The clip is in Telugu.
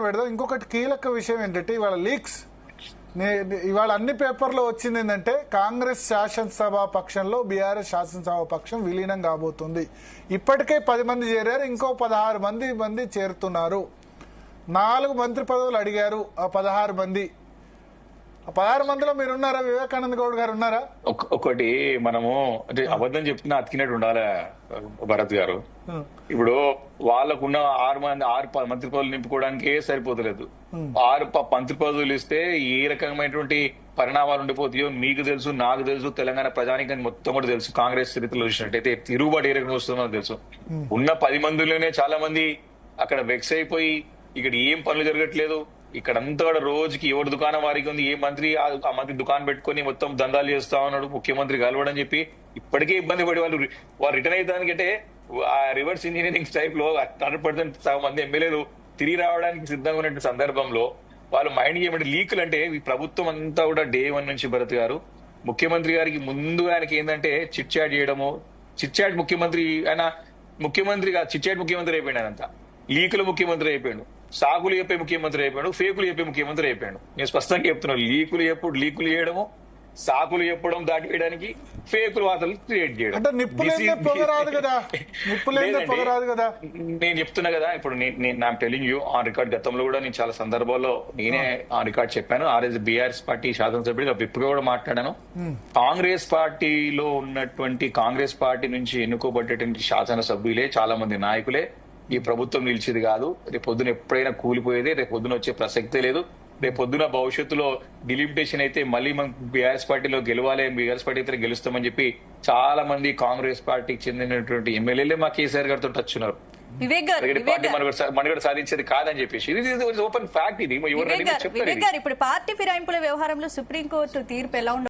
పెడదాం. ఇంకొకటి కీలక విషయం ఏంటంటే ఇవాళ లీక్స్ ఇవాళ అన్ని పేపర్లో వచ్చింది ఏంటంటే కాంగ్రెస్ శాసనసభ పక్షంలో బీఆర్ఎస్ శాసనసభ పక్షం విలీనం కాబోతుంది. ఇప్పటికే 10 మంది చేరారు, ఇంకో 16 మంది చేరుతున్నారు. 4 మంత్రి పదవులు అడిగారు. ఆ 16 మంది, ఆ 16 మందిలో మీరున్నారా? వివేకానంద గౌడ్ గారు ఉన్నారా? ఒకటి మనము అంటే అబద్ధం చెప్తున్నా అతికినట్టు ఉండాలి భరత్ గారు. ఇప్పుడు వాళ్ళకున్న 6 మంత్రి పదవులు నింపుకోవడానికే సరిపోతలేదు. 6 మంత్రి పదవులు ఇస్తే ఏ రకమైనటువంటి పరిణామాలు ఉండిపోతాయో మీకు తెలుసు, నాకు తెలుసు, తెలంగాణ ప్రజానికానికి మొత్తం కూడా తెలుసు. కాంగ్రెస్ చరిత్రలో చూసినట్టయితే తిరుగుబాటు ఏ రకంగా వస్తుందో తెలుసు. ఉన్న 10 మందిలోనే చాలా మంది అక్కడ వెక్స్ అయిపోయి ఇక్కడ ఏం పనులు జరగట్లేదు, ఇక్కడంతా కూడా రోజుకి ఎవరి దుకాణం వారికి ఉంది, ఏ మంత్రి ఆ మంత్రి దుకాణం పెట్టుకుని మొత్తం దందాలు చేస్తా ఉన్నాడు, ముఖ్యమంత్రి కలవడని చెప్పి ఇప్పటికే ఇబ్బంది పడి వాళ్ళు రిటర్న్ అవుతానికంటే ఆ రివర్స్ ఇంజనీరింగ్ టైప్ లో 100% సగం మంది ఎమ్మెల్యేలు తిరిగి రావడానికి సిద్ధంగా ఉన్న సందర్భంలో వాళ్ళు మైండ్ చేయమంటే లీకులు అంటే ఈ ప్రభుత్వం అంతా కూడా డే 1 నుంచి భరత్ గారు ముఖ్యమంత్రి గారికి ముందు ఆయనకి ఏంటంటే చిట్ చాట్ చేయడము, చిట్ చాట్ ముఖ్యమంత్రి ఆయన ముఖ్యమంత్రిగా చిట్ చాట్ ముఖ్యమంత్రి అయిపోయాడు. ఆయనంతా లీకులు ముఖ్యమంత్రి అయిపోయాడు, సాగులు చెప్పే ముఖ్యమంత్రి అయిపోయాడు, ఫేకులు చెప్పే ముఖ్యమంత్రి అయిపోయాడు. నేను స్పష్టంగా చెప్తున్నాను, లీకులు చేయడము, సాకులు చెప్పడం దాటివేయడానికి, ఫేకులు వార్తలు క్రియేట్ చేయడం. నేను చెప్తున్నా కదా, ఇప్పుడు నాకు టెలింగ్ యూ ఆన్ రికార్డ్. గతంలో కూడా నేను చాలా సందర్భాల్లో నేనే ఆన్ రికార్డ్ చెప్పాను. ఆర్ఎస్ బీఆర్ఎస్ పార్టీ శాసనసభ్యుడిగా విప్పుగా కూడా మాట్లాడాను. కాంగ్రెస్ పార్టీలో ఉన్నటువంటి కాంగ్రెస్ పార్టీ నుంచి ఎన్నుకోబడ్డటువంటి శాసనసభ్యులే చాలా మంది నాయకులే ఈ ప్రభుత్వం నిలిచేది కాదు. రేపు పొద్దున ఎప్పుడైనా కూలిపోయేది, రేపు పొద్దున వచ్చే ప్రసక్తే లేదు. రేపు పొద్దున భవిష్యత్తులో డిలిమిటేషన్ అయితే మళ్ళీ మనం బీఆర్ఎస్ పార్టీలో గెలవాలి, బీఆర్ఎస్ పార్టీ అయితే గెలుస్తామని చెప్పి చాలా మంది కాంగ్రెస్ పార్టీకి చెందినటువంటి ఎమ్మెల్యేలే మా కేసీఆర్ గారితో టచ్ ఉన్నారు. పార్టీ మనుగడ సాధించేది కాదని చెప్పేసి ఇది ఓపెన్ ఫ్యాక్ట్. ఇది ఇప్పుడు పార్టీ ఫిరాయింపుల వ్యవహారంలో సుప్రీంకోర్టు తీర్పు ఎలా